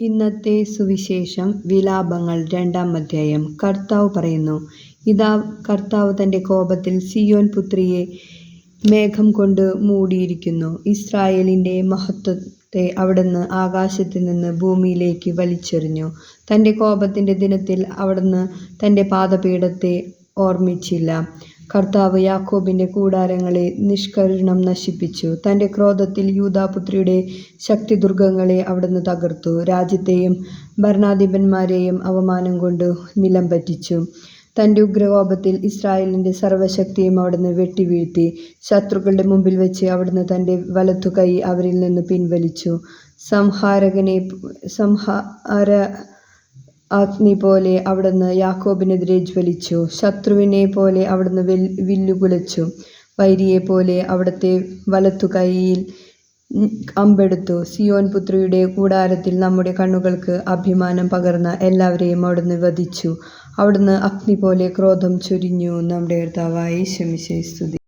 ഇന്നത്തെ സുവിശേഷം വിലാപങ്ങൾ 2-ാം അധ്യായം. കർത്താവ് പറയുന്നു, ഇതാ കർത്താവ് തൻ്റെ കോപത്തിൽ സിയോൻ പുത്രിയെ മേഘം കൊണ്ട് മൂടിയിരിക്കുന്നു. ഇസ്രായേലിൻ്റെ മഹത്വത്തെ അവിടുന്ന് ആകാശത്തിൽ നിന്ന് ഭൂമിയിലേക്ക് വലിച്ചെറിഞ്ഞു. തൻ്റെ കോപത്തിൻ്റെ ദിനത്തിൽ അവിടുന്ന് തൻ്റെ പാദപീഠത്തെ ഓർമ്മിച്ചില്ല. കർത്താവ് യാക്കോബിൻ്റെ കൂടാരങ്ങളെ നിഷ്കരുണം നശിപ്പിച്ചു. തൻ്റെ ക്രോധത്തിൽ യൂദാപുത്രിയുടെ ശക്തിദുർഗങ്ങളെ അവിടുന്ന് തകർത്തു. രാജ്യത്തെയും ഭരണാധിപന്മാരെയും അവമാനം കൊണ്ട് നിലം പറ്റിച്ചു. തൻ്റെ ഉഗ്രകോപത്തിൽ ഇസ്രായേലിൻ്റെ സർവ്വശക്തിയും അവിടുന്ന് വെട്ടിവീഴ്ത്തി. ശത്രുക്കളുടെ മുമ്പിൽ വെച്ച് അവിടുന്ന് തൻ്റെ വലത്തുകൈ അവരിൽ നിന്ന് പിൻവലിച്ചു. സംഹാര അഗ്നി പോലെ അവിടുന്ന് യാക്കോബിനെതിരെ ജ്വലിച്ചു. ശത്രുവിനെ പോലെ അവിടുന്ന് വില്ലുകുലച്ചു. വൈരിയെപ്പോലെ അവിടുത്തെ വലത്തുകൈയിൽ അമ്പെടുത്തു. സിയോൻ പുത്രിയുടെ കൂടാരത്തിൽ നമ്മുടെ കണ്ണുകൾക്ക് അഭിമാനം പകർന്ന എല്ലാവരെയും അവിടുന്ന് വധിച്ചു. അവിടുന്ന് അഗ്നി പോലെ ക്രോധം ചൊരിഞ്ഞു. നമ്മുടെ കർത്താവായ യേശുമിശിഹായെ സ്തുതി.